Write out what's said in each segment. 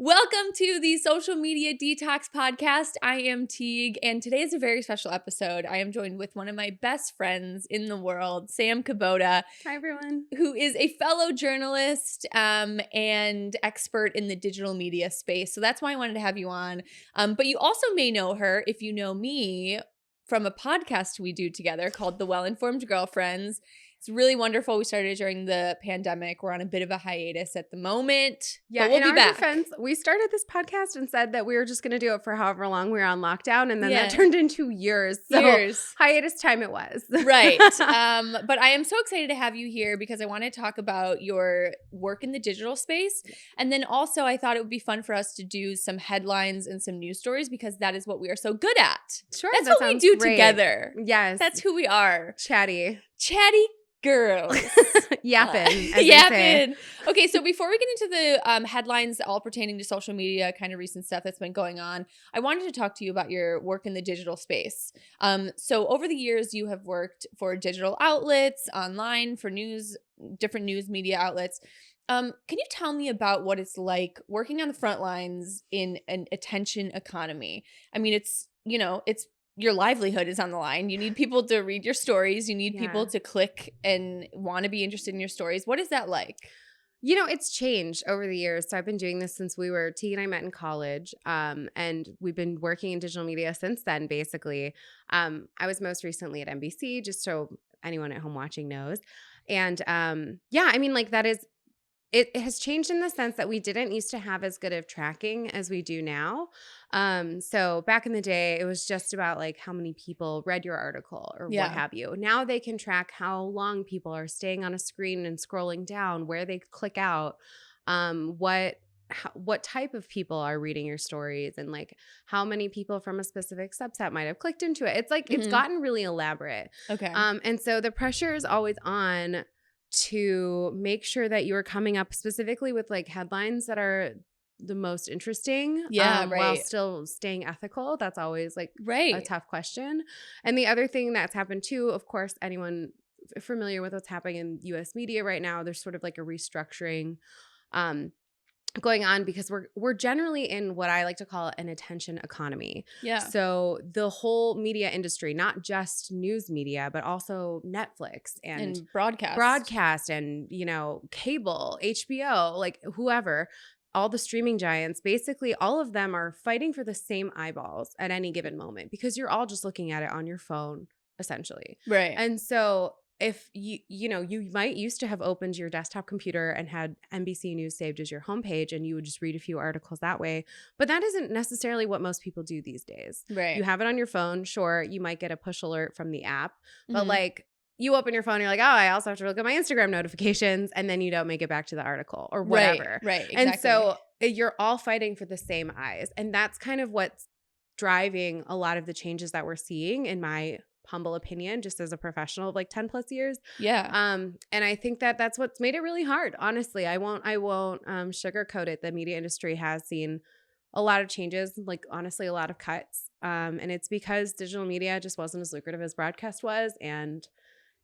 Welcome to the Social Media Detox Podcast. I am Teague, and today is a very special episode. I am joined with one of my best friends in the world, Sam Kubota. Hi, everyone. Who is a fellow journalist and expert in the digital media space. So that's why I wanted to have you on. But you also may know her, if you know me, from a podcast we do together called The Well-Informed Girlfriends. It's really wonderful. We started during the pandemic. We're on a bit of a hiatus at the moment. Yeah, but we'll in be our back. defense, we started this podcast and said that we were just going to do it for however long we were on lockdown, and then Yeah. that turned into years. So hiatus time it was. Right. But I am so excited to have you here because I want to talk about your work in the digital space. And then also I thought it would be fun for us to do some headlines and some news stories because that is what we are so good at. Sure, That's that what we sounds do great. together. Yes. That's who we are. Chatty Girls. Yappin', as they say. Yappin'. Okay, so before we get into the headlines all pertaining to social media, kind of recent stuff that's been going on, I wanted to talk to you about your work in the digital space. So over the years, you have worked for digital outlets, online, for news, different news media outlets. Can you tell me about what it's like working on the front lines in an attention economy? I mean, it's your livelihood is on the line. You need people to read your stories. You need people to click and want to be interested in your stories. What is that like? You know, it's changed over the years. So I've been doing this since Teague and I met in college, and we've been working in digital media since then, basically. I was most recently at NBC, just so anyone at home watching knows. And I mean, like it has changed in the sense that we didn't used to have as good of tracking as we do now. So back in the day, it was just about like how many people read your article or what have you. Now they can track how long people are staying on a screen and scrolling down, where they click out, what type of people are reading your stories, and like how many people from a specific subset might have clicked into it. It's like it's gotten really elaborate. Okay. And so the pressure is always on to make sure that you're coming up specifically with like headlines that are the most interesting, while still staying ethical. That's always like a tough question. And the other thing that's happened too, of course, anyone familiar with what's happening in U.S. media right now, there's sort of like a restructuring going on because we're generally in what I like to call an attention economy. Yeah. So the whole media industry, not just news media, but also Netflix and broadcast and, cable, HBO, like whoever, all the streaming giants, basically all of them are fighting for the same eyeballs at any given moment because you're all just looking at it on your phone, essentially. Right. And so if you might used to have opened your desktop computer and had NBC News saved as your homepage and you would just read a few articles that way. But that isn't necessarily what most people do these days. Right. You have it on your phone. Sure, you might get a push alert from the app, but like you open your phone, you're like, oh, I also have to look at my Instagram notifications, and then you don't make it back to the article or whatever. Right. Exactly. And so you're all fighting for the same eyes. And that's kind of what's driving a lot of the changes that we're seeing, in my humble opinion, just as a professional of like 10 plus years. Yeah. And I think that that's what's made it really hard. Honestly, I won't sugarcoat it. The media industry has seen a lot of changes, like honestly, a lot of cuts. And it's because digital media just wasn't as lucrative as broadcast was. And,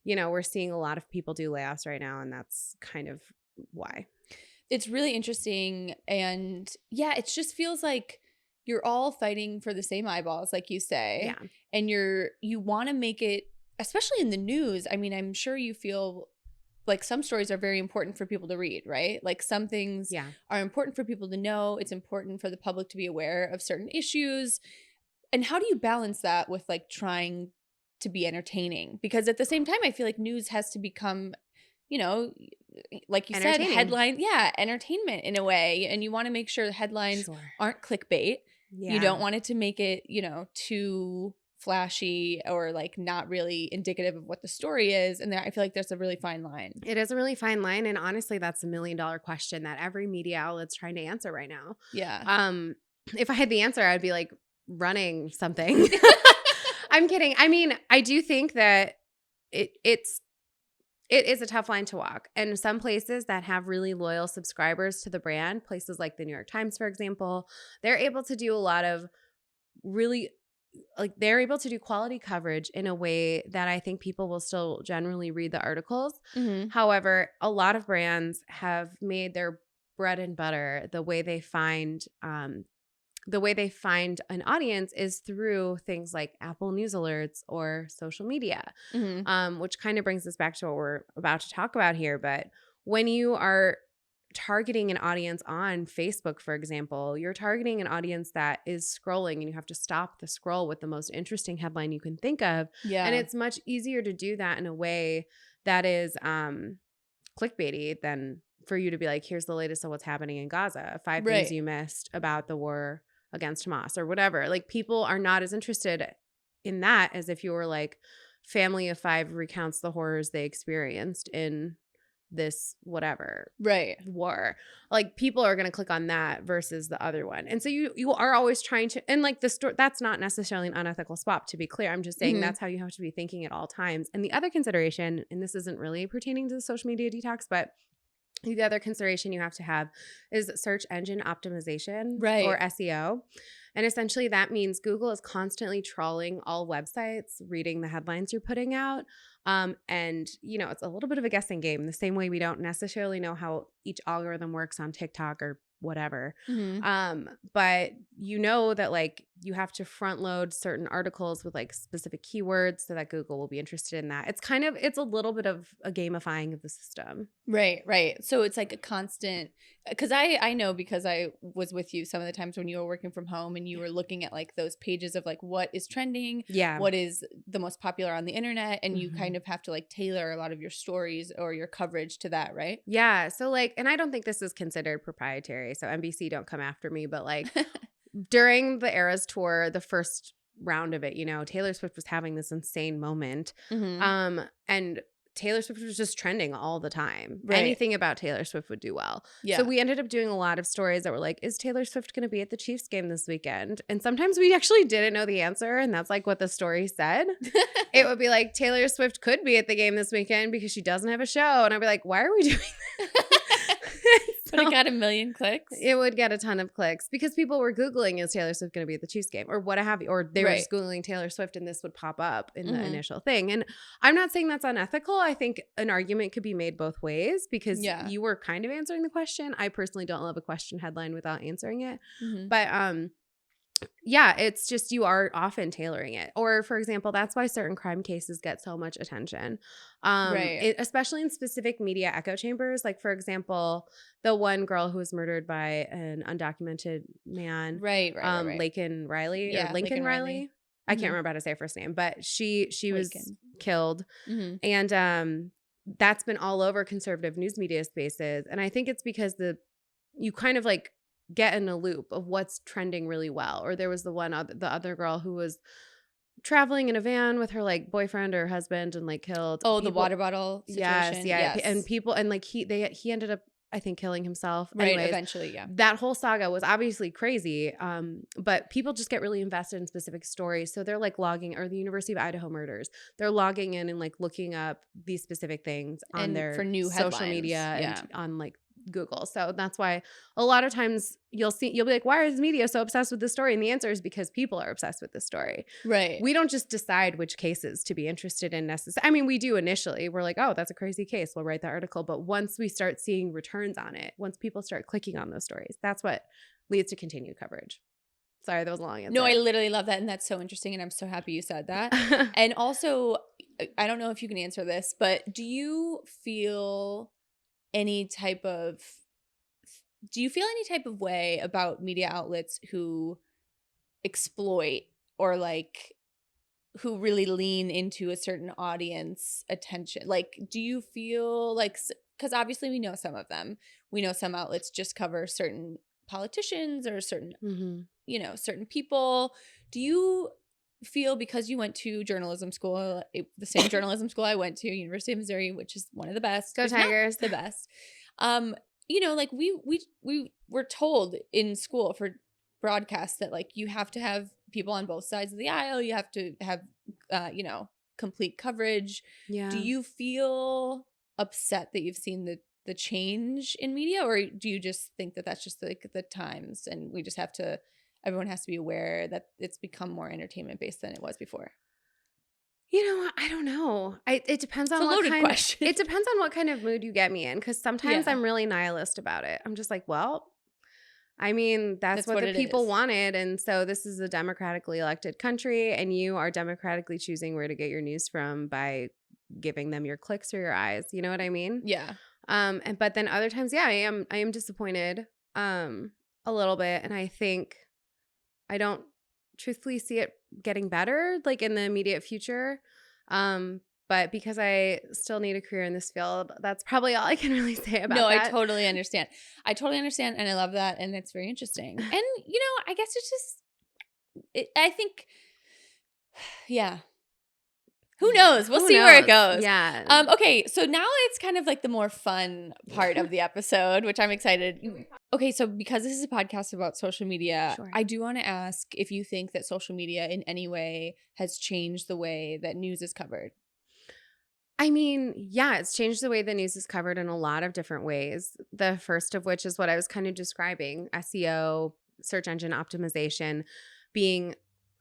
we're seeing a lot of people do layoffs right now. And that's kind of why. It's really interesting. And yeah, it just feels like you're all fighting for the same eyeballs, like you say. Yeah. And you want to make it, especially in the news. I mean, I'm sure you feel like some stories are very important for people to read, right? Like some things are important for people to know. It's important for the public to be aware of certain issues. And how do you balance that with like trying to be entertaining? Because at the same time, I feel like news has to become, like you said, headline, entertainment in a way. And you want to make sure the headlines aren't clickbait. Yeah. You don't want it to make it, too flashy or like not really indicative of what the story is. And I feel like there's a really fine line. It is a really fine line. And honestly, that's $1 million question that every media outlet's trying to answer right now. Yeah. If I had the answer, I'd be like running something. I'm kidding. I mean, I do think that it is a tough line to walk. And some places that have really loyal subscribers to the brand, places like the New York Times, for example, they're able to do a lot of really, like, they're able to do quality coverage in a way that I think people will still generally read the articles. Mm-hmm. However, a lot of brands have made their bread and butter, the way they find an audience is through things like Apple News alerts or social media, which kind of brings us back to what we're about to talk about here. But when you are targeting an audience on Facebook, for example, you're targeting an audience that is scrolling, and you have to stop the scroll with the most interesting headline you can think of. Yeah. And it's much easier to do that in a way that is clickbaity than for you to be like, here's the latest of what's happening in Gaza, 5 things you missed about the war against Hamas or whatever. Like, people are not as interested in that as if you were like, family of 5 recounts the horrors they experienced in this whatever war. Like, people are going to click on that versus the other one. And so you are always trying to, and like the story, that's not necessarily an unethical swap, to be clear. I'm just saying that's how you have to be thinking at all times. And the other consideration, and this isn't really pertaining to the social media detox, but the other consideration you have to have is search engine optimization, or SEO. And essentially that means Google is constantly trawling all websites, reading the headlines you're putting out. And, you know, it's a little bit of a guessing game, the same way we don't necessarily know how each algorithm works on TikTok or whatever. But you know that like you have to front load certain articles with like specific keywords so that Google will be interested in that. It's a little bit of a gamifying of the system. Right. So it's like a constant, because I know, because I was with you some of the times when you were working from home and you were looking at like those pages of like what is trending, what is the most popular on the internet, and you kind of have to like tailor a lot of your stories or your coverage to that, right? Yeah. So like, and I don't think this is considered proprietary, so NBC don't come after me, but like during the Eras tour, the first round of it, you know, Taylor Swift was having this insane moment. And Taylor Swift was just trending all the time. Anything about Taylor Swift would do well. So we ended up doing a lot of stories that were like, is Taylor Swift going to be at the Chiefs game this weekend? And sometimes we actually didn't know the answer, and that's like what the story said. It would be like, Taylor Swift could be at the game this weekend because she doesn't have a show. And I'd be like, why are we doing that? But it got 1 million clicks. It would get a ton of clicks because people were Googling, is Taylor Swift going to be at the Chiefs game or what have you, or they were just Googling Taylor Swift and this would pop up in the initial thing. And I'm not saying that's unethical. I think an argument could be made both ways because you were kind of answering the question. I personally don't love a question headline without answering it. But yeah, it's just you are often tailoring it. Or, for example, that's why certain crime cases get so much attention, especially in specific media echo chambers. Like, for example, the one girl who was murdered by an undocumented man, Laken Riley, or Lincoln Riley. I can't remember how to say her first name, but she was killed, and that's been all over conservative news media spaces. And I think it's because you kind of like get in a loop of what's trending really well. Or there was the other girl who was traveling in a van with her like boyfriend or husband and like killed. The water bottle situation. Yes. And people, and like he ended up, I think, killing himself. Anyways, eventually, that whole saga was obviously crazy. But people just get really invested in specific stories. So they're like logging, or the University of Idaho murders, they're logging in and like looking up these specific things on their for new social headlines. media and on like Google. So that's why a lot of times you'll be like, why is media so obsessed with this story? And the answer is because people are obsessed with this story. We don't just decide which cases to be interested in necessarily. I mean, we do initially. We're like, oh, that's a crazy case, we'll write the article. But once we start seeing returns on it, once people start clicking on those stories, that's what leads to continued coverage. Sorry, that was a long answer. No, I literally love that. And that's so interesting. And I'm so happy you said that. And also, I don't know if you can answer this, but do you feel any type of way about media outlets who exploit or like who really lean into a certain audience attention? Like, do you feel like, because obviously we know some of them, we know some outlets just cover certain politicians or certain certain people. Do you feel, because you went to journalism school, the same journalism school I went to, University of Missouri, which is one of the best. Go Tigers. The best. Like we were told in school for broadcasts that like you have to have people on both sides of the aisle. You have to have, complete coverage. Yeah. Do you feel upset that you've seen the change in media, or do you just think that that's just like the times and we just have to, everyone has to be aware that it's become more entertainment based than it was before? I don't know. It depends on It's a what loaded kind question. It depends on what kind of mood you get me in, because sometimes Yeah. I'm really nihilist about it. I'm just like, well, I mean, that's what the people is. wanted. And so this is a democratically elected country, and you are democratically choosing where to get your news from by giving them your clicks or your eyes. You know what I mean? Yeah. But then other times, yeah, I am disappointed a little bit. And I think I don't truthfully see it getting better like in the immediate future. But because I still need a career in this field, that's probably all I can really say about that. No, I totally understand. And I love that, and it's very interesting. And I guess it's just I think yeah. Who knows? We'll see where it goes. Yeah. Okay, so now it's kind of like the more fun part of the episode, which I'm excited. Okay, so because this is a podcast about social media, Sure. I do want to ask if you think that social media in any way has changed the way that news is covered. I mean, yeah, it's changed the way the news is covered in a lot of different ways. The first of which is what I was kind of describing, SEO, search engine optimization, being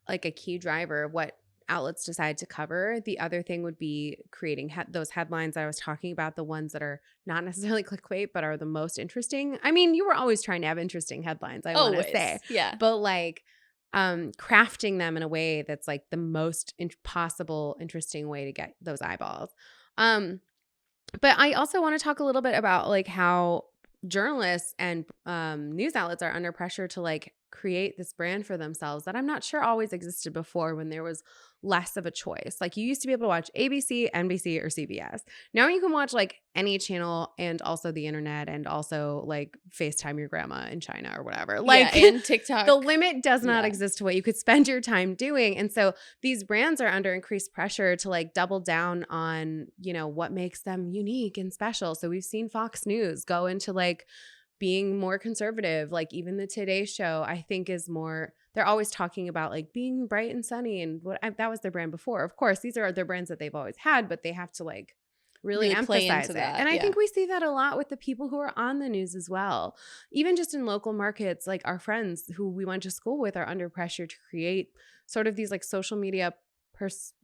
like a key driver of what outlets decide to cover. The other thing would be creating those headlines I was talking about, the ones that are not necessarily clickbait, but are the most interesting. I mean, you were always trying to have interesting headlines, I want to say. Yeah. But like crafting them in a way that's like the most possible interesting way to get those eyeballs. But I also want to talk a little bit about like how journalists and news outlets are under pressure to like create this brand for themselves that I'm not sure always existed before, when there was less of a choice. Like you used to be able to watch ABC, NBC, or CBS. Now you can watch like any channel, and also the internet, and also like FaceTime your grandma in China or whatever. Like and TikTok. The limit does not exist to what you could spend your time doing. And so these brands are under increased pressure to like double down on, what makes them unique and special. So we've seen Fox News go into like being more conservative. Like even the Today Show, I think, is more, they're always talking about like being bright and sunny, and that was their brand before. Of course, these are their brands that they've always had, but they have to like really emphasize it. And I think we see that a lot with the people who are on the news as well. Even just in local markets, like our friends who we went to school with are under pressure to create sort of these like social media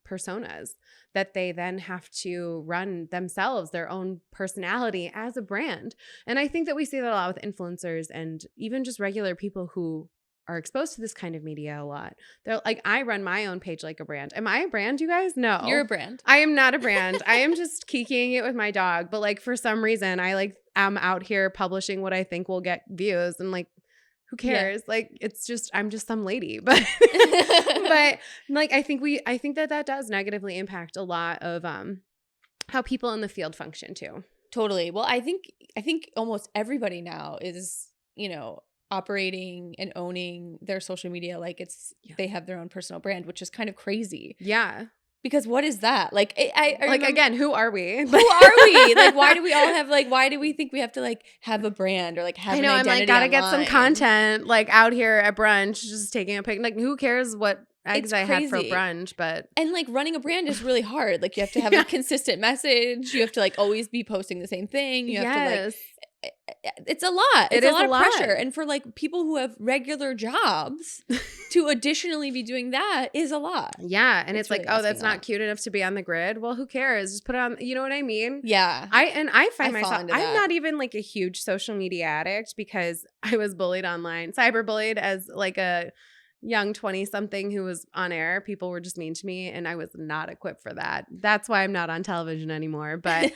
personas that they then have to run themselves, their own personality as a brand. And I think that we see that a lot with influencers and even just regular people who are exposed to this kind of media a lot. They're like, I run my own page like a brand. Am I a brand, you guys? No. You're a brand. I am not a brand. I am just kikiing it with my dog. But like for some reason, I like am out here publishing what I think will get views, and like, who cares? Yeah. Like, it's just, I'm just some lady. But but like I think that does negatively impact a lot of how people in the field function too. Totally. Well, I think almost everybody now is, operating and owning their social media like they have their own personal brand, which is kind of crazy. Yeah. Because what is that? Like, I like remember, again, who are we? Who are we? Like, why do we all have why do we think we have to like have a brand or like have an identity? I'm like, gotta get some content like out here at brunch, just taking a pic. Like, who cares what eggs I had for brunch? But and like running a brand is really hard. Like you have to have a consistent message. You have to like always be posting the same thing. You have to like. It's a lot. It's a lot of pressure. And for like people who have regular jobs to additionally be doing that is a lot. Yeah. And it's really like, oh, that's not cute enough to be on the grid. Well, who cares? Just put it on. You know what I mean? Yeah. I find myself, I'm not even like a huge social media addict because I was bullied online, cyberbullied as like a young 20-something who was on air. People were just mean to me, and I was not equipped for that. That's why I'm not on television anymore. But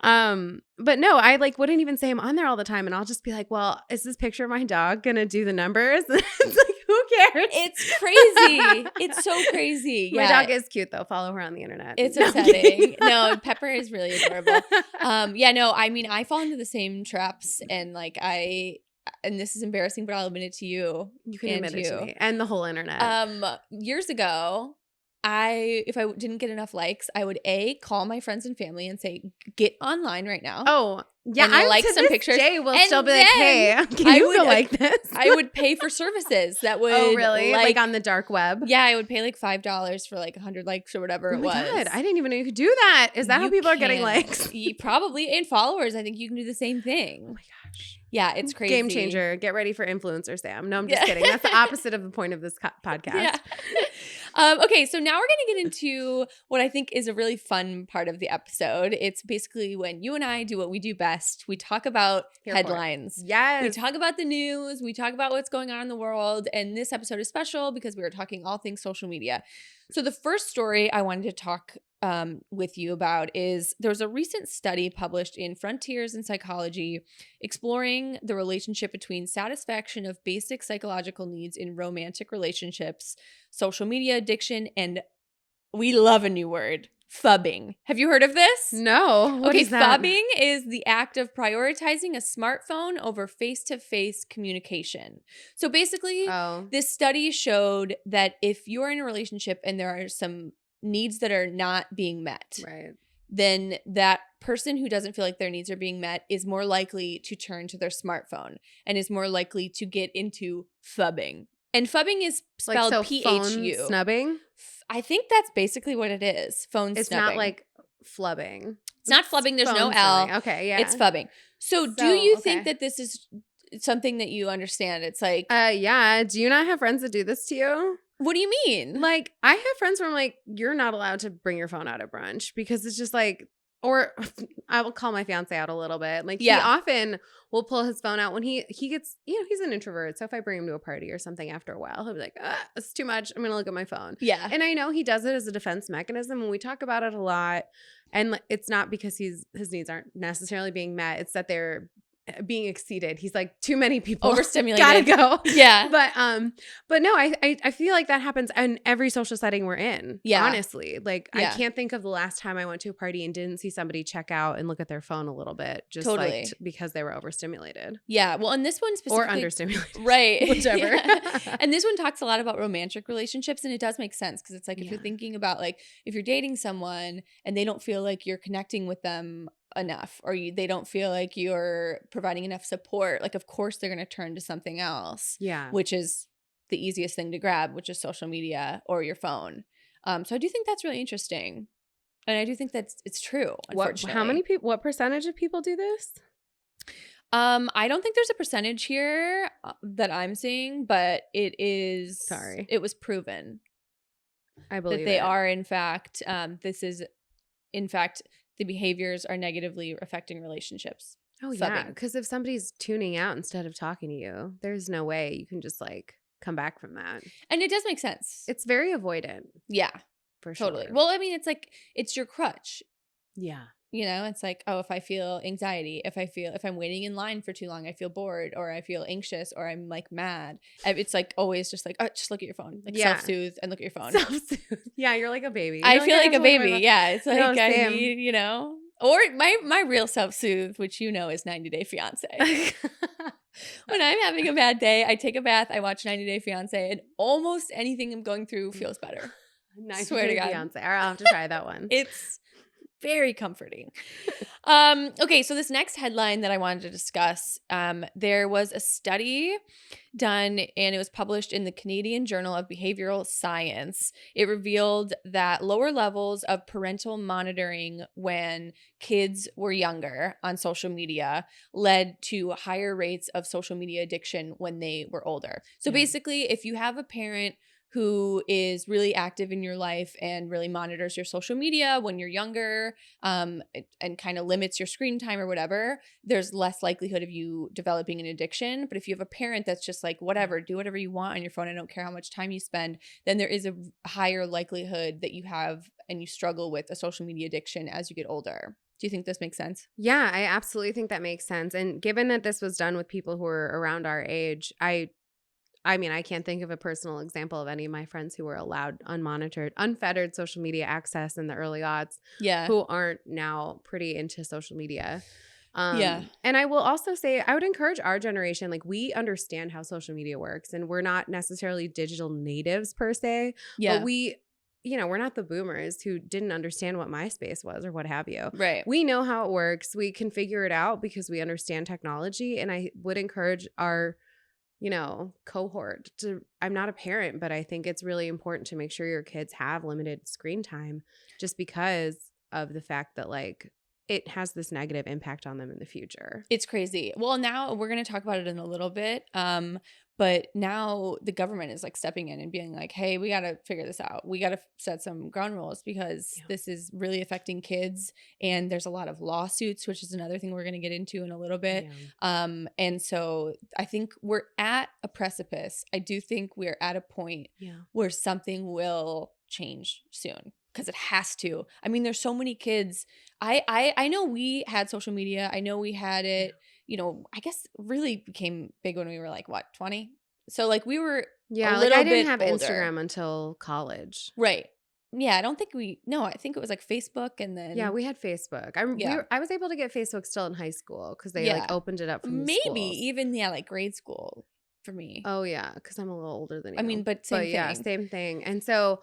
no, I like wouldn't even say I'm on there all the time, and I'll just be like, well, is this picture of my dog gonna do the numbers? It's like, who cares? It's crazy. It's so crazy. My dog is cute though. Follow her on the internet. It's upsetting. No, Pepper is really adorable. I mean, I fall into the same traps, and like and this is embarrassing, but I'll admit it to you. You can admit it to me and the whole internet. Years ago, if I didn't get enough likes, I would call my friends and family and say, "Get online right now." Oh, yeah, I like some pictures. Will still be like, "Hey, can you go like this?" I would pay for services that would. Oh, really? Like on the dark web? Yeah, I would pay like $5 for like 100 likes or whatever it was. God, I didn't even know you could do that. Is that how people are getting likes? Probably, and followers. I think you can do the same thing. Oh my gosh. Yeah, it's crazy. Game changer. Get ready for influencer Sam. No, I'm just kidding. That's the opposite of the point of this podcast. Okay, so now we're going to get into what I think is a really fun part of the episode. It's basically when you and I do what we do best. We talk about headlines. Yes. We talk about the news. We talk about what's going on in the world. And this episode is special because we are talking all things social media. So the first story I wanted to talk with you about is there's a recent study published in Frontiers in Psychology exploring the relationship between satisfaction of basic psychological needs in romantic relationships, social media addiction, and we love a new word, phubbing. Have you heard of this? No. What is that? Phubbing is the act of prioritizing a smartphone over face-to-face communication. So basically, this study showed that if you're in a relationship and there are some needs that are not being met, right, then that person who doesn't feel like their needs are being met is more likely to turn to their smartphone and is more likely to get into phubbing. And phubbing is spelled like, so P-H-U. Phone snubbing? I think that's basically what it is. Phone it's snubbing. It's not like flubbing. It's not flubbing. There's no L. Okay, yeah. It's phubbing. So do you think that this is something that you understand? It's like... yeah. Do you not have friends that do this to you? What do you mean? Like, I have friends where I'm like, you're not allowed to bring your phone out at brunch because it's just like, or I will call my fiance out a little bit. Like, he often will pull his phone out when he gets, he's an introvert. So if I bring him to a party or something after a while, he'll be like, it's too much. I'm going to look at my phone. Yeah. And I know he does it as a defense mechanism, and we talk about it a lot. And it's not because his needs aren't necessarily being met. It's that they're being exceeded. He's like, too many people, overstimulated, gotta go. Yeah. But no, I feel like that happens in every social setting we're in. Yeah, honestly, like I can't think of the last time I went to a party and didn't see somebody check out and look at their phone a little bit, just like because they were overstimulated. Yeah, well, and this one specifically, or understimulated, right? Whichever. And this one talks a lot about romantic relationships, and it does make sense because it's like if you're thinking about like if you're dating someone and they don't feel like you're connecting with them enough, or they don't feel like you're providing enough support, like of course they're going to turn to something else, which is the easiest thing to grab, which is social media or your phone. So I do think that's really interesting, and I do think that it's true. Unfortunately, how many people? What percentage of people do this? I don't think there's a percentage here that I'm seeing, but it is. It was proven. I believe that they are in fact. This is, in fact, the behaviors are negatively affecting relationships. Oh, yeah. Because if somebody's tuning out instead of talking to you, there's no way you can just like come back from that. And it does make sense. It's very avoidant. Yeah. For sure. Totally. Well, I mean, it's like, it's your crutch. Yeah. You know, it's like, oh, if I feel anxiety, if I'm waiting in line for too long, I feel bored, or I feel anxious, or I'm like mad. It's like always just like, oh, just look at your phone. Like self-soothe and look at your phone. Self-soothe. Yeah, you're like a baby. I feel like a baby. Yeah. It's like, I need, you know, or my real self-soothe, which you know is 90 Day Fiance. When I'm having a bad day, I take a bath, I watch 90 Day Fiance, and almost anything I'm going through feels better. 90 Day Fiance. I'll have to try that one. It's very comforting. Okay, so this next headline that I wanted to discuss, there was a study done and it was published in the Canadian Journal of Behavioral Science. It revealed that lower levels of parental monitoring when kids were younger on social media led to higher rates of social media addiction when they were older. So basically, if you have a parent who is really active in your life and really monitors your social media when you're younger, and kind of limits your screen time or whatever, there's less likelihood of you developing an addiction. But if you have a parent that's just like, whatever, do whatever you want on your phone, I don't care how much time you spend, then there is a higher likelihood that you have and you struggle with a social media addiction as you get older. Do you think this makes sense? Yeah, I absolutely think that makes sense. And given that this was done with people who are around our age, I mean, I can't think of a personal example of any of my friends who were allowed unmonitored, unfettered social media access in the early aughts, who aren't now pretty into social media. And I will also say, I would encourage our generation, like we understand how social media works, and we're not necessarily digital natives per se, but we, you know, we're not the boomers who didn't understand what MySpace was or what have you. Right. We know how it works. We can figure it out because we understand technology. And I would encourage our cohort to, I'm not a parent, but I think it's really important to make sure your kids have limited screen time just because of the fact that like it has this negative impact on them in the future. It's crazy. Well, now we're going to talk about it in a little bit. But now the government is like stepping in and being like, hey, we got to figure this out. We got to set some ground rules because this is really affecting kids. And there's a lot of lawsuits, which is another thing we're going to get into in a little bit. And so I think we're at a precipice. I do think we're at a point where something will change soon. Because it has to. I mean, there's so many kids. I know we had social media. I know we had it. You know, I guess really became big when we were like, what, 20? So like we were a little bit I didn't have older. Instagram until college. Right. Yeah, I don't think I think it was like Facebook and then. Yeah, we had Facebook. I was able to get Facebook still in high school because they like opened it up from the schools. Even, like grade school for me. Oh, yeah, because I'm a little older than you. I mean, but same thing. Yeah, same thing. And so,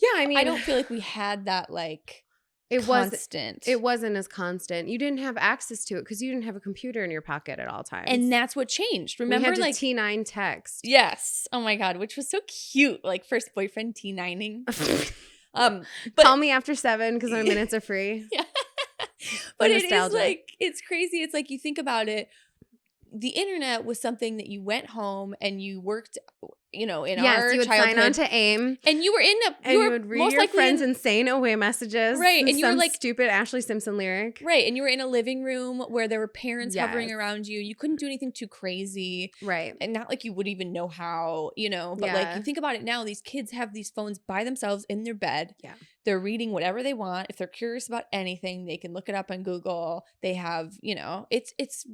yeah, I mean. I don't feel like we had that like. It wasn't as constant. You didn't have access to it because you didn't have a computer in your pocket at all times. And that's what changed. Remember, we had to T9 text. Yes. Oh my God, which was so cute. Like first boyfriend T9ing. But call me after 7 because our minutes are free. Yeah. But it is like, it's crazy. It's like you think about it. The internet was something that you went home and you worked, in our childhood. You would sign on to AIM. And you were you would read your friends' insane away messages. Right. And you were like stupid Ashley Simpson lyric. Right. And you were in a living room where there were parents hovering around you. You couldn't do anything too crazy. Right. And not like you would even know how, but like you think about it now, these kids have these phones by themselves in their bed. Yeah. They're reading whatever they want. If they're curious about anything, they can look it up on Google. They have, it's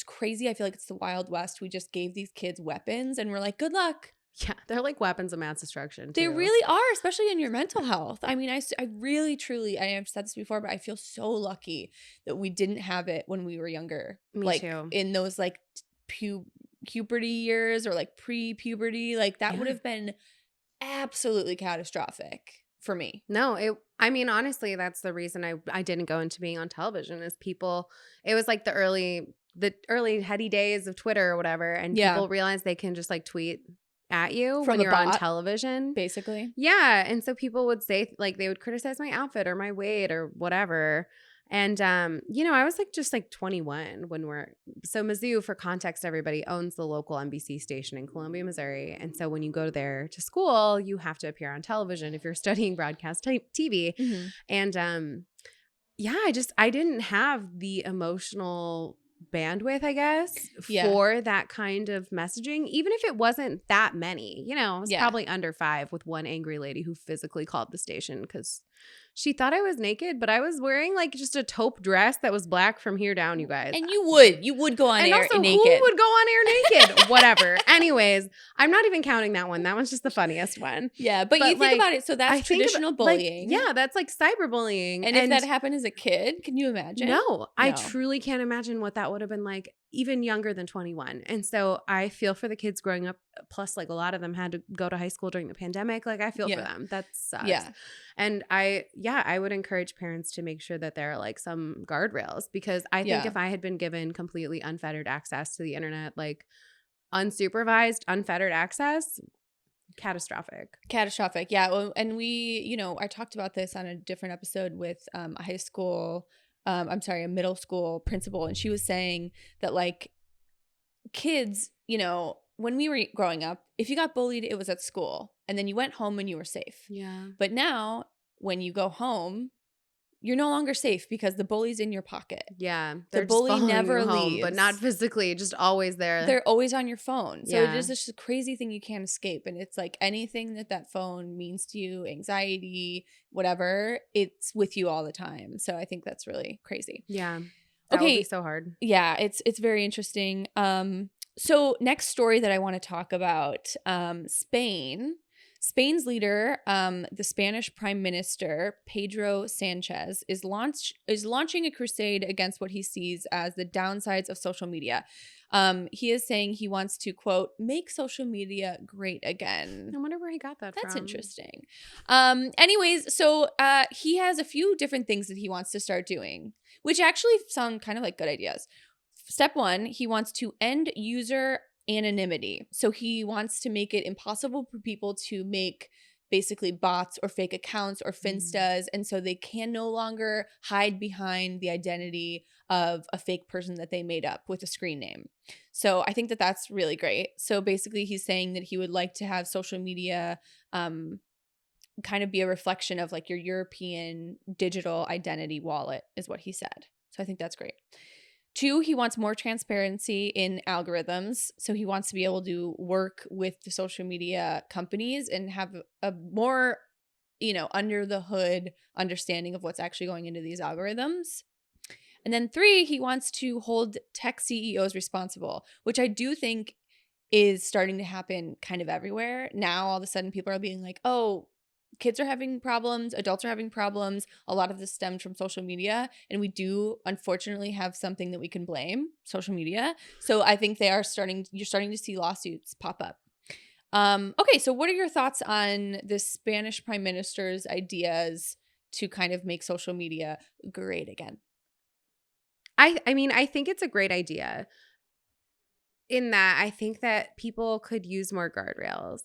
crazy. I feel like it's the Wild West. We just gave these kids weapons and we're like, good luck. Yeah, they're like weapons of mass destruction too. They really are, especially in your mental health. I mean, I really, truly, I have said this before, but I feel so lucky that we didn't have it when we were younger. Me too. In those like puberty years or like pre-puberty, like that would have been absolutely catastrophic for me. No, I mean, honestly, that's the reason I didn't go into being on television is it was like the early heady days of Twitter or whatever. And people realize they can just like tweet at you when you're on television. Basically. Yeah. And so people would say like they would criticize my outfit or my weight or whatever. And, I was like just like 21 so Mizzou, for context, everybody owns the local NBC station in Columbia, Missouri. And so when you go there to school, you have to appear on television if you're studying broadcast TV. Mm-hmm. And, I didn't have the emotional bandwidth, I guess, for that kind of messaging, even if it wasn't that many. It was probably under 5 with one angry lady who physically called the station because she thought I was naked, but I was wearing like just a taupe dress that was black from here down, you guys. And you would go on and air also, naked. Who would go on air naked? Whatever. Anyways, I'm not even counting that one. That one's just the funniest one. Yeah, but you think about it. So that's traditional bullying. That's like cyberbullying. And if that happened as a kid, can you imagine? No, I truly can't imagine what that would have been like even younger than 21. And so I feel for the kids growing up. Plus, like a lot of them had to go to high school during the pandemic. Like I feel for them. That sucks. Yeah. And I would encourage parents to make sure that there are like some guardrails because I think if I had been given completely unfettered access to the internet, like unsupervised, unfettered access, catastrophic. Yeah. Well, and we, I talked about this on a different episode with a middle school principal. And she was saying that like kids, when we were growing up, if you got bullied, it was at school and then you went home and you were safe. Yeah. But now when you go home, you're no longer safe because the bully's in your pocket. Yeah. The bully never leaves. Home, but not physically, just always there. They're always on your phone. So it is just a crazy thing you can't escape. And it's like anything that phone means to you, anxiety, whatever, it's with you all the time. So I think that's really crazy. Yeah. That would be so hard. Yeah, it's very interesting. So next story that I want to talk about, Spain's leader, the Spanish Prime Minister, Pedro Sanchez, is launching a crusade against what he sees as the downsides of social media. He is saying he wants to, quote, make social media great again. I wonder where he got that from. That's interesting. Anyways, so he has a few different things that he wants to start doing, which actually sound kind of like good ideas. Step 1, he wants to end user anonymity. So he wants to make it impossible for people to make basically bots or fake accounts or finstas, and so they can no longer hide behind the identity of a fake person that they made up with a screen name. So I think that that's really great. So basically he's saying that he would like to have social media kind of be a reflection of like your European digital identity wallet is what he said. So I think that's great. 2, he wants more transparency in algorithms. So he wants to be able to work with the social media companies and have a more, under the hood understanding of what's actually going into these algorithms. And then 3, he wants to hold tech CEOs responsible, which I do think is starting to happen kind of everywhere. Now, all of a sudden, people are being like, oh, kids are having problems, adults are having problems. A lot of this stems from social media. And we do, unfortunately, have something that we can blame, social media. So I think you're starting to see lawsuits pop up. Okay, so what are your thoughts on the Spanish Prime Minister's ideas to kind of make social media great again? I mean, I think it's a great idea in that I think that people could use more guardrails.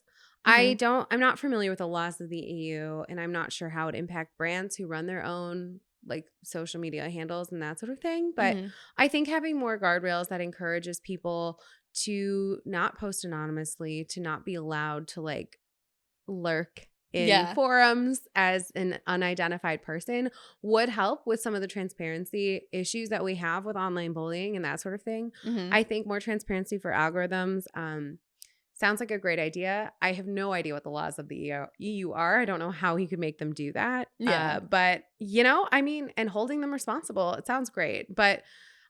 I'm not familiar with the laws of the EU, and I'm not sure how it would impact brands who run their own like social media handles and that sort of thing. But I think having more guardrails that encourages people to not post anonymously, to not be allowed to like lurk in forums as an unidentified person would help with some of the transparency issues that we have with online bullying and that sort of thing. I think more transparency for algorithms sounds like a great idea. I have no idea what the laws of the EU are. I don't know how he could make them do that. But, I mean, and holding them responsible, it sounds great. But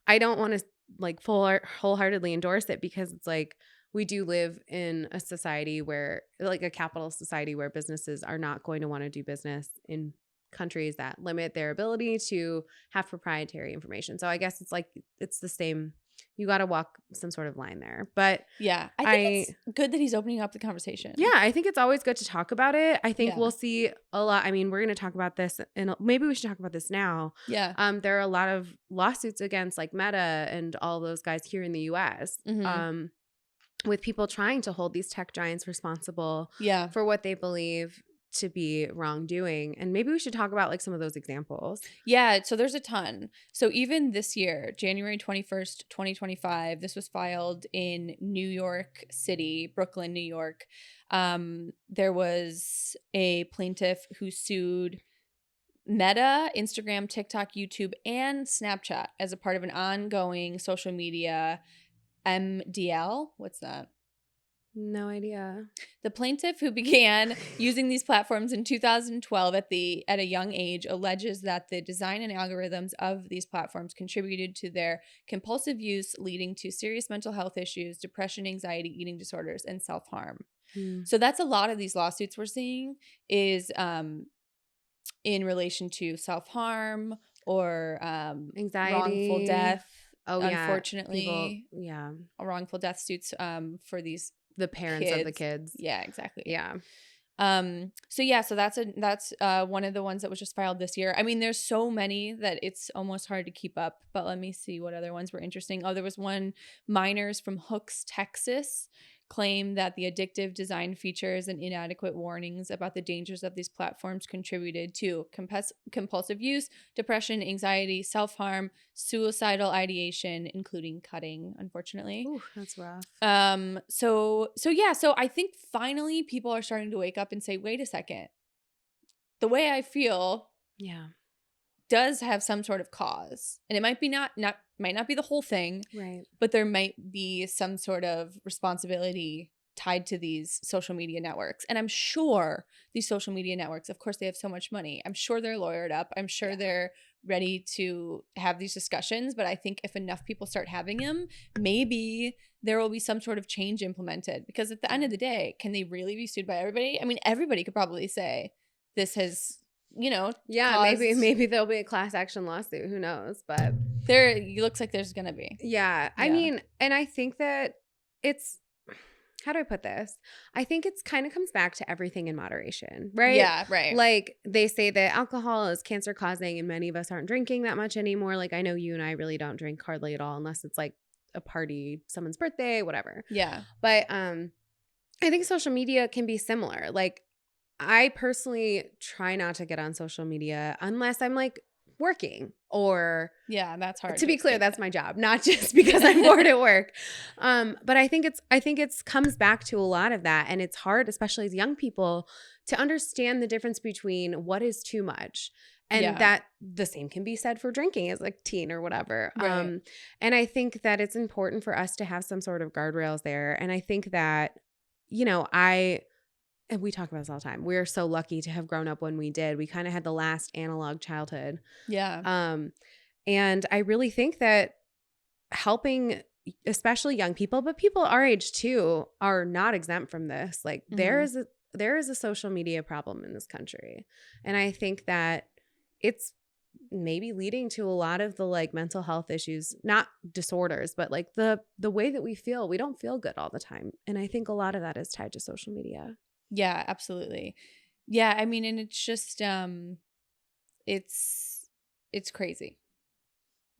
I don't want to like wholeheartedly endorse it because it's like, we do live in a society where, like a capitalist society where businesses are not going to want to do business in countries that limit their ability to have proprietary information. So I guess it's like, it's the same. You got to walk some sort of line there. But yeah, I think it's good that he's opening up the conversation. Yeah, I think it's always good to talk about it. I think we'll see a lot. I mean, we're going to talk about this and maybe we should talk about this now. Yeah. There are a lot of lawsuits against like Meta and all those guys here in the US. With people trying to hold these tech giants responsible for what they believe to be wrongdoing. And maybe we should talk about like some of those examples. Yeah, so there's a ton. So even this year, January 21st, 2025, this was filed in New York City, Brooklyn, New York. There was a plaintiff who sued Meta, Instagram, TikTok, YouTube, and Snapchat as a part of an ongoing social media MDL. What's that? No idea. The plaintiff, who began using these platforms in 2012 at a young age, alleges that the design and algorithms of these platforms contributed to their compulsive use, leading to serious mental health issues, depression, anxiety, eating disorders, and self-harm. So that's a lot of these lawsuits we're seeing is in relation to self-harm or anxiety, wrongful death. Oh, unfortunately, wrongful death suits for the parents kids. of the kids. Yeah, exactly. Yeah. So that's one of the ones that was just filed this year. I mean, there's so many that it's almost hard to keep up, but let me see what other ones were interesting. Oh, there was one. Minors from Hooks, Texas, claim that the addictive design features and inadequate warnings about the dangers of these platforms contributed to compulsive use, depression, anxiety, self-harm, suicidal ideation, including cutting, unfortunately. Ooh, that's rough. So I think finally people are starting to wake up and say, wait a second. The way I feel does have some sort of cause. And it might be might not be the whole thing, right? But there might be some sort of responsibility tied to these social media networks. And I'm sure these social media networks, of course, they have so much money. I'm sure they're lawyered up. I'm sure they're ready to have these discussions. But I think if enough people start having them, maybe there will be some sort of change implemented. Because at the end of the day, can they really be sued by everybody? I mean, everybody could probably say this has, maybe there'll be a class action lawsuit. Who knows? But it looks like there's gonna be. Yeah. I mean, and I think that it's, how do I put this? I think it's kind of comes back to everything in moderation, right? Yeah, right. Like they say that alcohol is cancer causing and many of us aren't drinking that much anymore. Like I know you and I really don't drink hardly at all unless it's like a party, someone's birthday, whatever. Yeah. But I think social media can be similar. Like I personally try not to get on social media unless I'm like working or that's hard. To be clear, that's my job, not just because I'm bored at work. But I think it's comes back to a lot of that. And it's hard, especially as young people, to understand the difference between what is too much. And that the same can be said for drinking as like teen or whatever. Right. And I think that it's important for us to have some sort of guardrails there. And I think that, you know, and we talk about this all the time. We're so lucky to have grown up when we did. We kind of had the last analog childhood. Yeah. And I really think that helping especially young people, but people our age too, are not exempt from this. Like there is a social media problem in this country. And I think that it's maybe leading to a lot of the like mental health issues, not disorders, but like the way that we feel. We don't feel good all the time. And I think a lot of that is tied to social media. Yeah, absolutely. Yeah, I mean, and it's just it's crazy.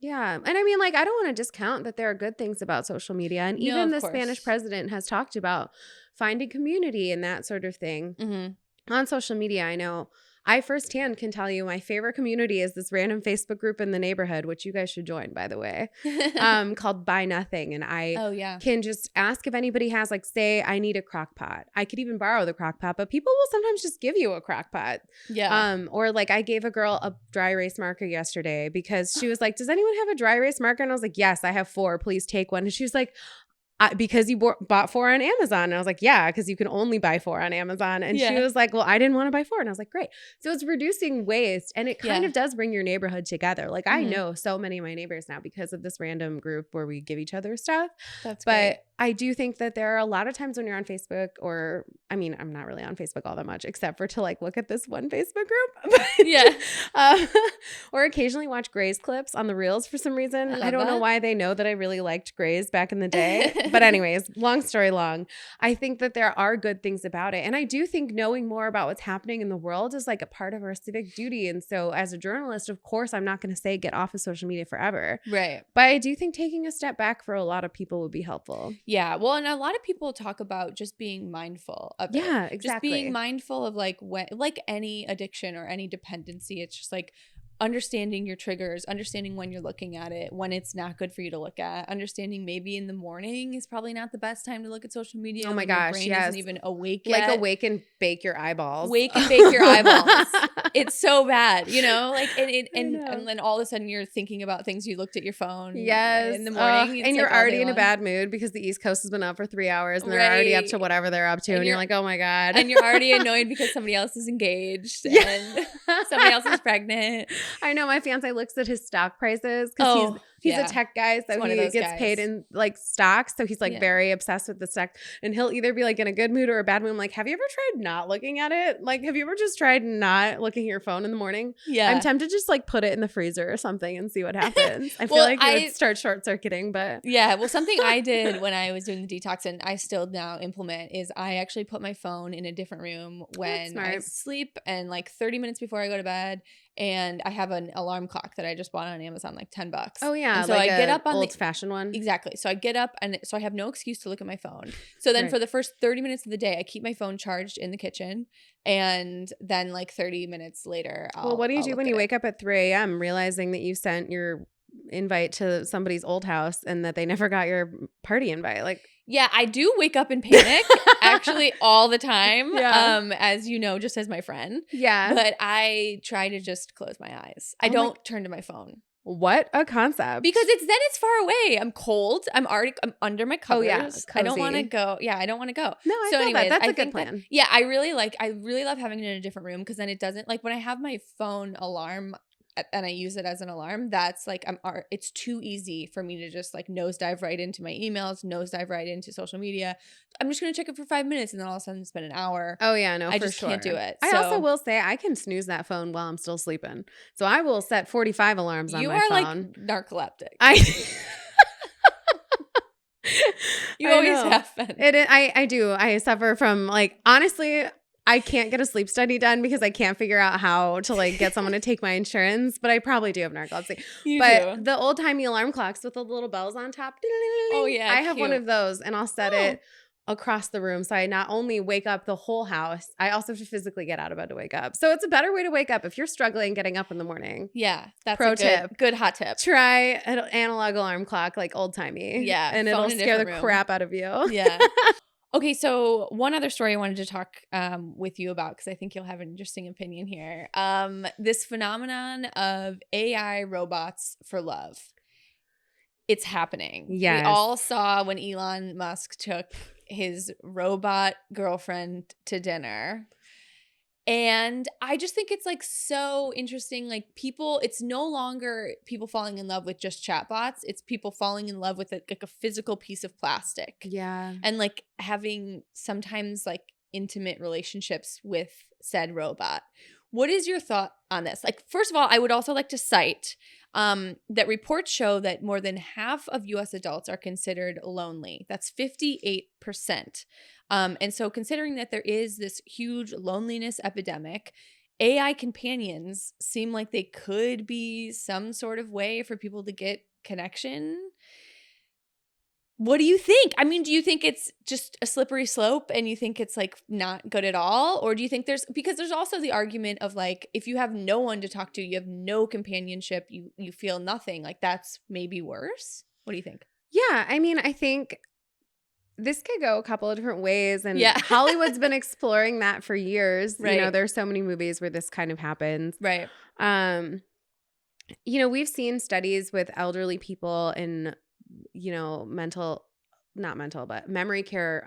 Yeah. And I mean, like, I don't want to discount that there are good things about social media. And even the Spanish president has talked about finding community and that sort of thing on social media. I know I firsthand can tell you my favorite community is this random Facebook group in the neighborhood, which you guys should join, by the way, called Buy Nothing. And I can just ask if anybody has, like, say I need a crock pot. I could even borrow the crock pot, but people will sometimes just give you a crock pot. Yeah. Or like I gave a girl a dry erase marker yesterday because she was like, does anyone have a dry erase marker? And I was like, yes, I have 4. Please take one. And she was like, because you bought 4 on Amazon. And I was like, yeah, because you can only buy 4 on Amazon. And she was like, well, I didn't want to buy 4. And I was like, great. So it's reducing waste. And it kind of does bring your neighborhood together. Like I know so many of my neighbors now because of this random group where we give each other stuff. That's but great. I do think that there are a lot of times when you're on Facebook, or I mean, I'm not really on Facebook all that much, except for to like look at this one Facebook group. Or occasionally watch Grey's clips on the Reels for some reason. I don't know why they know that I really liked Grey's back in the day. But anyways, long story long, I think that there are good things about it. And I do think knowing more about what's happening in the world is like a part of our civic duty. And so as a journalist, of course, I'm not going to say get off of social media forever. Right. But I do think taking a step back for a lot of people would be helpful. Yeah. Well, and a lot of people talk about just being mindful of it. Yeah, exactly. Just being mindful of like when, like any addiction or any dependency, it's just like understanding your triggers, understanding when you're looking at it, when it's not good for you to look at, understanding maybe in the morning is probably not the best time to look at social media. Oh my gosh, your brain isn't even awake yet. Like awake and bake your eyeballs. Wake and bake your eyeballs. It's so bad, you know? Like and then all of a sudden you're thinking about things you looked at your phone in the morning. And you're already in a bad mood because the East Coast has been up for 3 hours and they're already up to whatever they're up to. And you're like, oh my God. And you're already annoyed because somebody else is engaged and somebody else is pregnant. I know my fiance looks at his stock prices because he's a tech guy, so he gets paid in like stocks. So he's like very obsessed with the stock, and he'll either be like in a good mood or a bad mood. I'm like, have you ever tried not looking at it? Like, have you ever just tried not looking at your phone in the morning? Yeah, I'm tempted to just like put it in the freezer or something and see what happens. I feel like it would start short circuiting, but well, something I did when I was doing the detox, and I still now implement, is I actually put my phone in a different room when I sleep and like 30 minutes before I go to bed. And I have an alarm clock that I just bought on Amazon, like $10. Oh yeah, and so like I get up on old-fashioned one. Exactly. So I get up, and so I have no excuse to look at my phone. So then for the first 30 minutes of the day, I keep my phone charged in the kitchen, and then like 30 minutes later, what do you do when you wake up at 3 a.m. realizing that you sent your invite to somebody's old house and that they never got your party invite? Like, yeah, I do wake up in panic actually all the time. As you know, just as my friend. Yeah. But I try to just close my eyes. I don't turn to my phone. What a concept. Because it's far away. I'm cold. I'm under my covers. Oh yeah. I don't want to go. Yeah, I don't want to go. No, I feel that. That's a good plan. I really love having it in a different room, because then it doesn't, like when I have my phone alarm and I use it as an alarm, that's like it's too easy for me to just like nosedive right into my emails, nosedive right into social media. I'm just gonna check it for 5 minutes, and then all of a sudden spend an hour. Oh yeah, no, I just can't do it. I also will say I can snooze that phone while I'm still sleeping, so I will set 45 alarms on my phone. You are like narcoleptic. You always have been. I do. I suffer from, like, honestly, I can't get a sleep study done because I can't figure out how to like get someone to take my insurance, but I probably do have narcolepsy. But the old timey alarm clocks with the little bells on top. Oh yeah, I have one of those, and I'll set it across the room. So I not only wake up the whole house, I also have to physically get out of bed to wake up. So it's a better way to wake up if you're struggling getting up in the morning. Yeah. That's Pro a tip. Good hot tip. Try an analog alarm clock like old timey. Yeah. And it'll scare the crap out of you. Yeah. Okay, so one other story I wanted to talk with you about, because I think you'll have an interesting opinion here. This phenomenon of AI robots for love. It's happening. Yes. We all saw when Elon Musk took his robot girlfriend to dinner. And I just think it's like so interesting. Like people, it's no longer people falling in love with just chatbots. It's people falling in love with like a physical piece of plastic. Yeah. And like having sometimes like intimate relationships with said robot. What is your thought on this? Like, first of all, I would also like to cite that reports show that more than half of U.S. adults are considered lonely. That's 58%. And so considering that there is this huge loneliness epidemic, AI companions seem like they could be some sort of way for people to get connection. What do you think? I mean, do you think it's just a slippery slope and you think it's like not good at all? Or do you think because there's also the argument of like, if you have no one to talk to, you have no companionship, you feel nothing, like that's maybe worse? What do you think? Yeah, I mean, I think this could go a couple of different ways, and yeah. Hollywood's been exploring that for years. Right. You know, there's so many movies where this kind of happens. Right. You know, we've seen studies with elderly people in, you know, memory care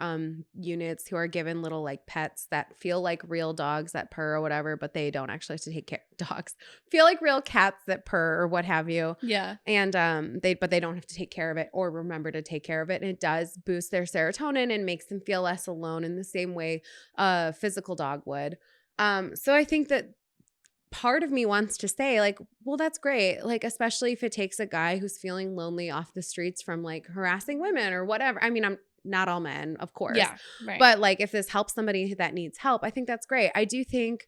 units who are given little like pets that feel like real dogs that purr or whatever, but they don't actually have to take care. Dogs feel like real cats that purr or what have you. Yeah. And they don't have to take care of it or remember to take care of it. And it does boost their serotonin and makes them feel less alone in the same way a physical dog would. So I think that part of me wants to say like, well, that's great. Like, especially if it takes a guy who's feeling lonely off the streets from like harassing women or whatever. I mean, I'm not all men, of course. Yeah. Right. But like, if this helps somebody that needs help, I think that's great. I do think,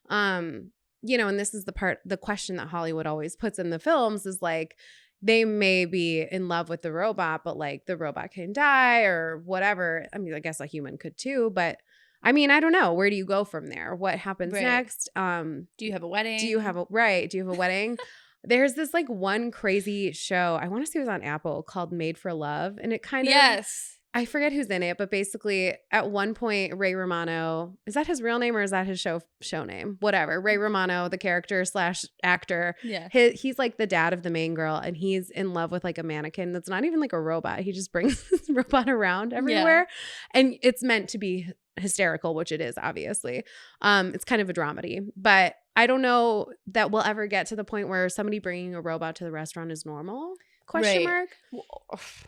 you know, and this is the question that Hollywood always puts in the films is like, they may be in love with the robot, but like the robot can die or whatever. I mean, I guess a human could too, but I mean, I don't know. Where do you go from there? What happens next? Do you have a wedding? Do you have a wedding? There's this like one crazy show. I want to say it was on Apple called Made for Love. And it kind of, I forget who's in it, but basically at one point, Ray Romano, is that his real name or is that his show name? Whatever. Ray Romano, the character / actor. Yeah. He's like the dad of the main girl and he's in love with like a mannequin that's not even like a robot. He just brings this robot around everywhere. Yeah. And it's meant to be hysterical, which it is, obviously. It's kind of a dramedy, but I don't know that we'll ever get to the point where somebody bringing a robot to the restaurant is normal? Question mark.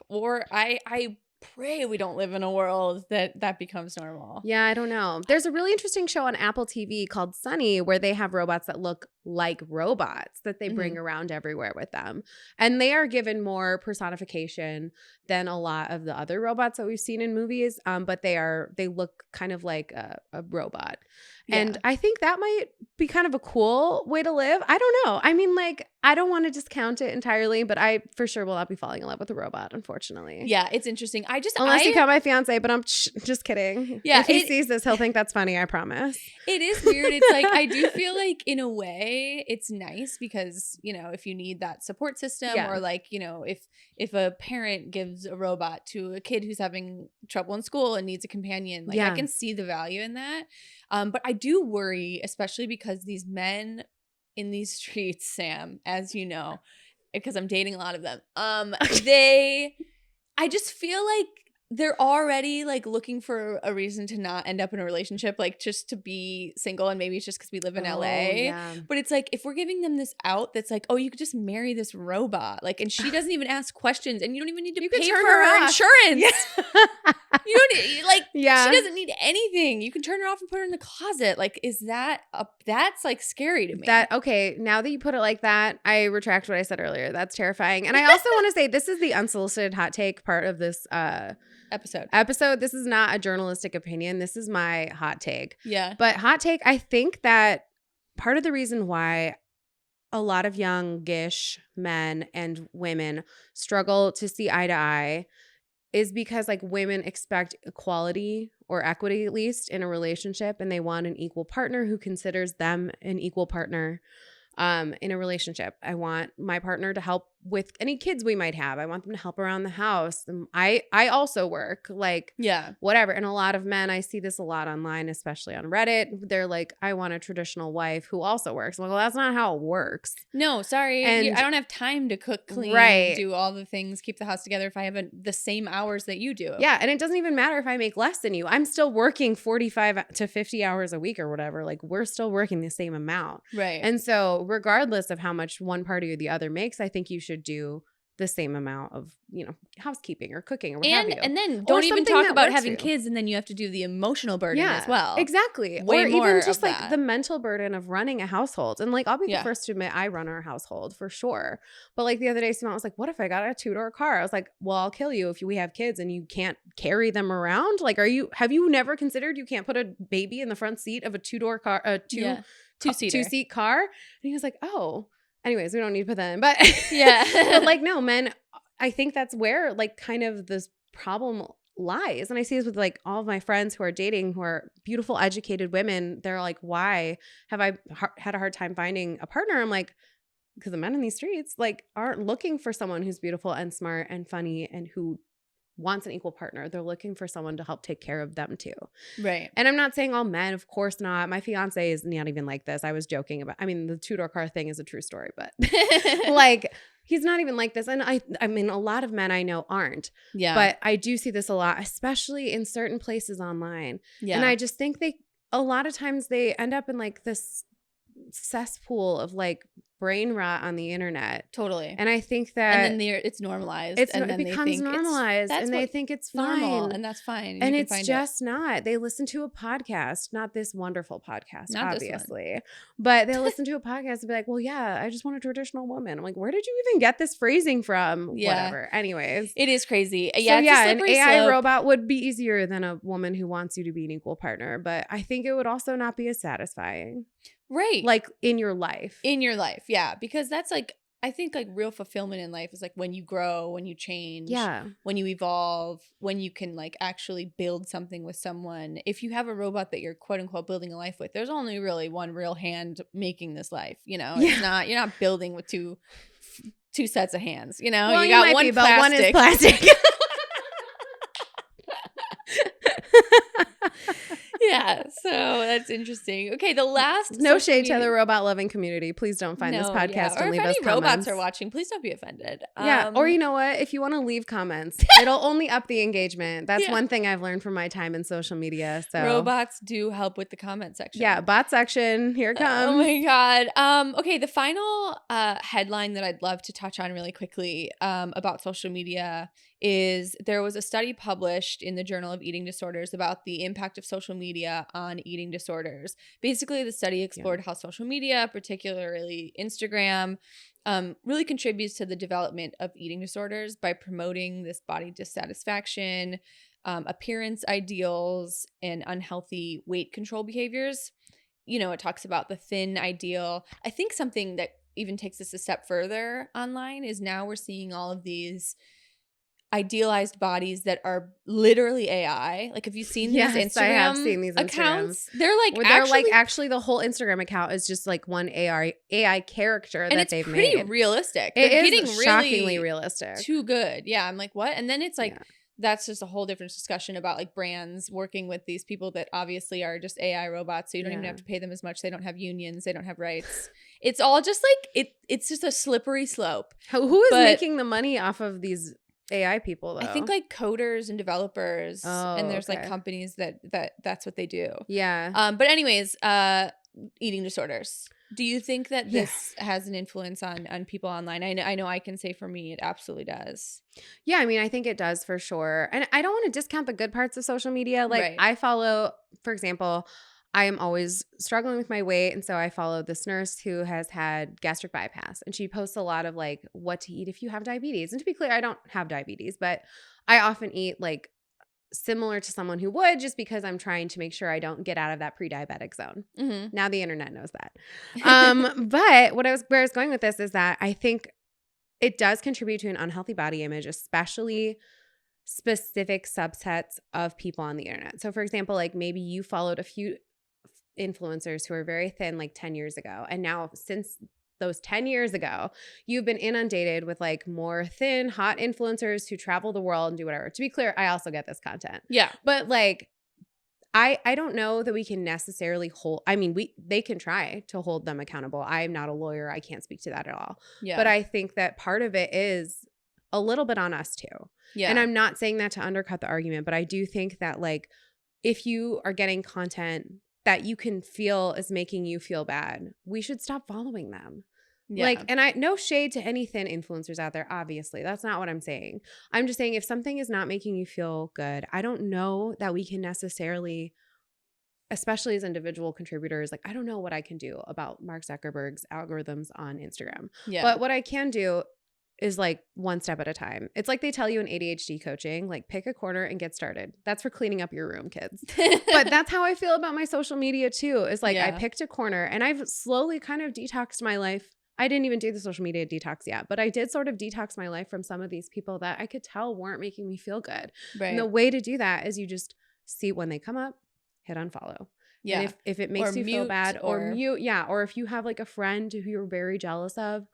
Or I pray we don't live in a world that becomes normal. Yeah, I don't know. There's a really interesting show on Apple TV called Sunny where they have robots that look like robots that they bring around everywhere with them. And they are given more personification than a lot of the other robots that we've seen in movies. But they look kind of like a robot. Yeah. And I think that might be kind of a cool way to live. I don't know. I mean, like, I don't want to discount it entirely, but I for sure will not be falling in love with a robot, unfortunately. Yeah, it's interesting. Unless you count my fiance, but I'm just kidding. Yeah, if he sees this, he'll think that's funny, I promise. It is weird. It's like, I do feel like in a way it's nice because, you know, if you need that support system or like, you know, if a parent gives a robot to a kid who's having trouble in school and needs a companion, like I can see the value in that. But I do worry, especially because these men in these streets, Sam, as you know, because I'm dating a lot of them, I just feel like they're already like looking for a reason to not end up in a relationship, like just to be single. And maybe it's just because we live in LA. Yeah. But it's like, if we're giving them this out that's like, oh, you could just marry this robot, like, and she doesn't even ask questions and you don't even need to pay for her insurance. Yeah. You don't like, she doesn't need anything. You can turn her off and put her in the closet. Like, is that's like scary to me. Okay, now that you put it like that, I retract what I said earlier. That's terrifying. And I also want to say this is the unsolicited hot take part of this episode. This is not a journalistic opinion. This is my hot take. Yeah. But hot take, I think that part of the reason why a lot of youngish men and women struggle to see eye to eye is because like women expect equality or equity at least in a relationship, and they want an equal partner who considers them an equal partner in a relationship. I want my partner to help with any kids we might have. I want them to help around the house. I also work, like, whatever. And a lot of men, I see this a lot online, especially on Reddit. They're like, I want a traditional wife who also works. Well, that's not how it works. No, sorry. I don't have time to cook, clean, do all the things, keep the house together if I have the same hours that you do. Yeah. And it doesn't even matter if I make less than you. I'm still working 45 to 50 hours a week or whatever. Like, we're still working the same amount. Right. And so regardless of how much one party or the other makes, I think you should do the same amount of, housekeeping or cooking or what have you. And then don't even talk about having kids, and then you have to do the emotional burden as well. Exactly. Way or more even just like that. the mental burden of running a household. And like, I'll be the first to admit I run our household for sure. But like the other day, Simone was like, what if I got a 2-door car? I was like, well, I'll kill you if we have kids and you can't carry them around. Like, have you never considered you can't put a baby in the front seat of a 2-door car, two-seat car? And he was like, oh. Anyways, we don't need to put that in. But but like, no, men, I think that's where like kind of this problem lies. And I see this with like all of my friends who are dating, who are beautiful, educated women. They're like, why have I had a hard time finding a partner? I'm like, because the men in these streets like aren't looking for someone who's beautiful and smart and funny and who wants an equal partner. They're looking for someone to help take care of them too. Right. And I'm not saying all men, of course not. My fiance is not even like this. I was joking about, the 2-door car thing is a true story, but like, he's not even like this. And I mean, a lot of men I know aren't. Yeah. But I do see this a lot, especially in certain places online. Yeah. And I just think a lot of times they end up in like this cesspool of like brain rot on the internet. Totally. And I think that and then it's normalized. It then becomes normalized, and they think it's fine. Normal, and that's fine. And it's just not. They listen to a podcast, not this wonderful podcast, not obviously, but they'll listen to a podcast and be like, well, yeah, I just want a traditional woman. I'm like, where did you even get this phrasing from? Whatever. Anyways. It is crazy. Yeah. So an AI robot would be easier than a woman who wants you to be an equal partner, but I think it would also not be as satisfying. Right. Like in your life. Yeah. Because that's like, I think like real fulfillment in life is like when you grow, when you change, when you evolve, when you can like actually build something with someone. If you have a robot that you're quote unquote building a life with, there's only really one real hand making this life. It's not, you're not building with two sets of hands, Well, you got one plastic. One is plastic. Yeah, so that's interesting. Okay, the last no shade to the robot loving community. Please don't find this podcast and leave us comments. Or if any robots are watching, please don't be offended. Yeah, or you know what? If you want to leave comments, it'll only up the engagement. That's one thing I've learned from my time in social media. So robots do help with the comment section. Yeah, bot section. Here it comes. Oh my god. Okay, the final headline that I'd love to touch on really quickly about social media is there was a study published in the Journal of Eating Disorders about the impact of social media on eating disorders. Basically, the study explored how social media, particularly Instagram, really contributes to the development of eating disorders by promoting this body dissatisfaction, appearance ideals, and unhealthy weight control behaviors. It talks about the thin ideal. I think something that even takes this a step further online is now we're seeing all of these idealized bodies that are literally AI. Like, have you seen these Instagram I have seen these accounts? Instagrams. They're like actually the whole Instagram account is just like one AI character that they've made. And it's pretty realistic. It They're is getting shockingly really realistic. Too good. Yeah, I'm like, what? And then it's like that's just a whole different discussion about like brands working with these people that obviously are just AI robots, so you don't even have to pay them as much. They don't have unions, they don't have rights. It's all just like it's just a slippery slope. Who is making the money off of these AI people though? I think like coders and developers, and there's like companies that's what they do. Yeah. But anyways, eating disorders. Do you think that this has an influence on people online? I know I can say for me, it absolutely does. Yeah, I mean, I think it does for sure. And I don't want to discount the good parts of social media. Like I follow, for example, I am always struggling with my weight. And so I follow this nurse who has had gastric bypass, and she posts a lot of like what to eat if you have diabetes. And to be clear, I don't have diabetes, but I often eat like similar to someone who would, just because I'm trying to make sure I don't get out of that pre-diabetic zone. Mm-hmm. Now the internet knows that. But where I was going with this is that I think it does contribute to an unhealthy body image, especially specific subsets of people on the internet. So for example, like maybe you followed a few influencers who are very thin like 10 years ago. And now since those 10 years ago, you've been inundated with like more thin, hot influencers who travel the world and do whatever. To be clear, I also get this content. Yeah. But like, I don't know that we can necessarily they can try to hold them accountable. I'm not a lawyer. I can't speak to that at all. Yeah. But I think that part of it is a little bit on us too. Yeah. And I'm not saying that to undercut the argument, but I do think that like if you are getting content that you can feel is making you feel bad, we should stop following them. Yeah. Like, and no shade to any thin influencers out there, obviously. That's not what I'm saying. I'm just saying if something is not making you feel good, I don't know that we can necessarily, especially as individual contributors, like I don't know what I can do about Mark Zuckerberg's algorithms on Instagram. Yeah. But what I can do is like one step at a time. It's like they tell you in ADHD coaching, like pick a corner and get started. That's for cleaning up your room, kids. But that's how I feel about my social media too. Is like I picked a corner and I've slowly kind of detoxed my life. I didn't even do the social media detox yet, but I did sort of detox my life from some of these people that I could tell weren't making me feel good. Right. And the way to do that is you just see when they come up, hit unfollow. Yeah. And if it makes you feel bad or mute, or if you have like a friend who you're very jealous of,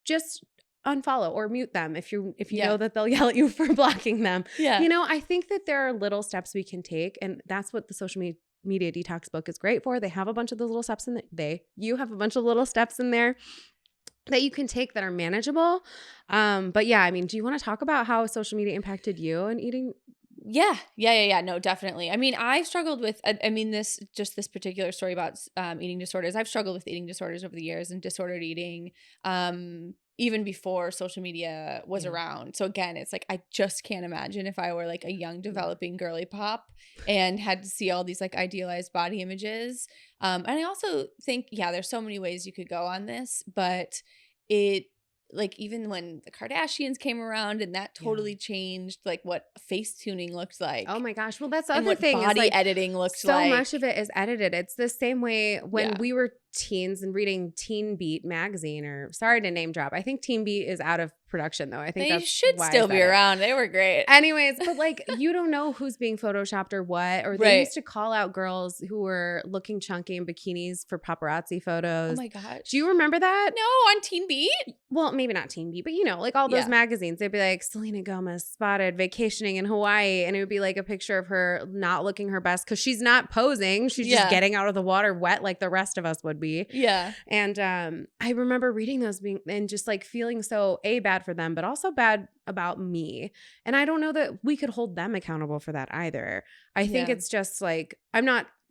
just unfollow or mute them if you know that they'll yell at you for blocking them. Yeah. You know, I think that there are little steps we can take, and that's what the social media detox book is great for. They have a bunch of those little steps in you have a bunch of little steps in there that you can take that are manageable. But yeah, I mean, do you want to talk about how social media impacted you and eating? Yeah. No, definitely. I mean, I've struggled with, this particular story about eating disorders. I've struggled with eating disorders over the years and disordered eating, even before social media was around. So again, it's like, I just can't imagine if I were like a young developing girly pop and had to see all these like idealized body images. And I also think, there's so many ways you could go on this, but it, like even when the Kardashians came around and that totally changed like what face tuning looked like. Oh my gosh. Well, that's the other thing. Body is like, editing looked like. So much of it is edited. It's the same way when we were teens and reading Teen Beat magazine, or sorry to name drop. I think Teen Beat is out of production though. I think they should still be around. They were great. Anyways, but like you don't know who's being photoshopped or what, or they used to call out girls who were looking chunky in bikinis for paparazzi photos. Oh my gosh. Do you remember that? No, on Teen Beat? Well, maybe not Teen Beat, but you know, like all those magazines, they'd be like Selena Gomez spotted vacationing in Hawaii, and it would be like a picture of her not looking her best because she's not posing. She's just getting out of the water wet like the rest of us would be. Yeah. And I remember reading those and just like feeling so bad for them, but also bad about me. And I don't know that we could hold them accountable for that either. I think it's just like,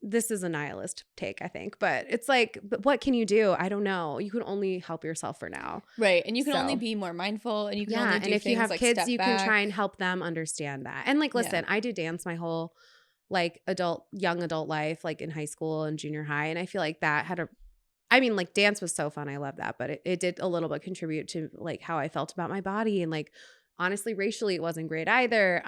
this is a nihilist take, I think, but it's like, but what can you do? I don't know. You can only help yourself for now. Right. And you can only be more mindful, and you can only do and if things you have like kids, you can try and help them understand that. And like, listen, I did dance my whole like young adult life, like in high school and junior high. And I feel like that had like dance was so fun. I love that. But it did a little bit contribute to like how I felt about my body. And like, honestly, racially, it wasn't great either.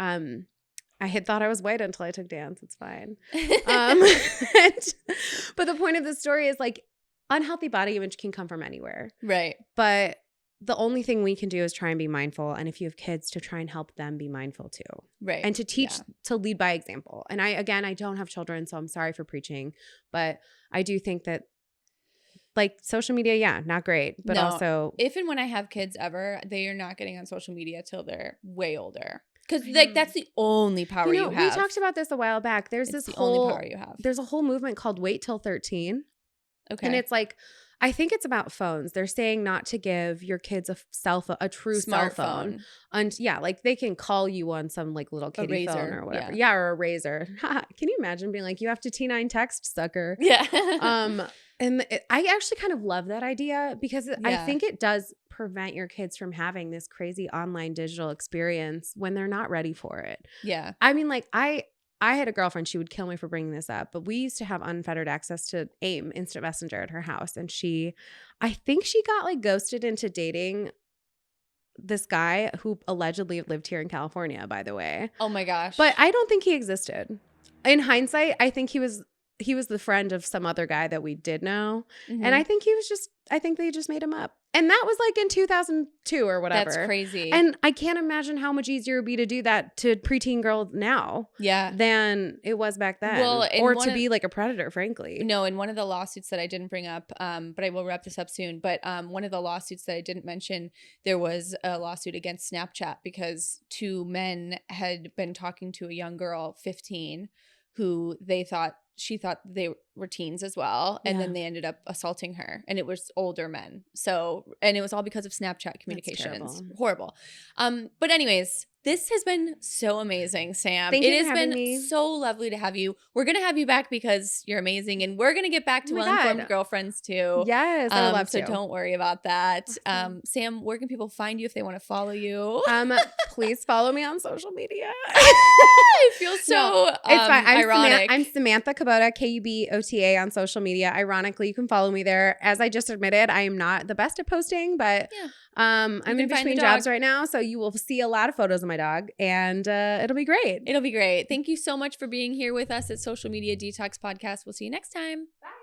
I had thought I was white until I took dance. It's fine. But the point of the story is like unhealthy body image can come from anywhere. Right. But the only thing we can do is try and be mindful. And if you have kids, to try and help them be mindful too. Right. And to teach, to lead by example. And I don't have children, so I'm sorry for preaching. But I do think that like social media, not great. But also if and when I have kids ever, they are not getting on social media till they're way older. Because like that's the only power you have. We talked about this a while back. There's only power you have. There's a whole movement called Wait Till 13. Okay. And it's like, I think it's about phones. They're saying not to give your kids a true cell phone. And like they can call you on some like little kiddie phone or whatever. Yeah, or a razor. Can you imagine being like, you have to T9 text, sucker? Yeah. And I actually kind of love that idea because I think it does prevent your kids from having this crazy online digital experience when they're not ready for it. Yeah. I mean, like I had a girlfriend, she would kill me for bringing this up, but we used to have unfettered access to AIM, Instant Messenger, at her house. And I think she got like ghosted into dating this guy who allegedly lived here in California, by the way. Oh my gosh. But I don't think he existed. In hindsight, I think he was the friend of some other guy that we did know. Mm-hmm. And I think they just made him up. And that was like in 2002 or whatever. That's crazy. And I can't imagine how much easier it would be to do that to preteen girls now than it was back then. Well, or to be like a predator, frankly. No, in one of the lawsuits that I didn't bring up, but I will wrap this up soon. But one of the lawsuits that I didn't mention, there was a lawsuit against Snapchat because 2 men had been talking to a young girl, 15, who she thought they were teens as well. And then they ended up assaulting her, and it was older men. So, and it was all because of Snapchat communications. Horrible. But anyways, this has been so amazing, Sam. Thank you it for has having been me. so lovely to have you. We're going to have you back because you're amazing, and we're going to get back to Well-Informed Girlfriends too. Yes, I would love to. So don't worry about that. Awesome. Sam, where can people find you if they want to follow you? Please follow me on social media. I feel so it's fine. ironic. I'm Samantha Kubota, Kubota on social media. Ironically, you can follow me there. As I just admitted, I am not the best at posting, but I'm in between jobs right now, so you will see a lot of photos of my dog, and it'll be great. It'll be great. Thank you so much for being here with us at Social Media Detox Podcast. We'll see you next time. Bye.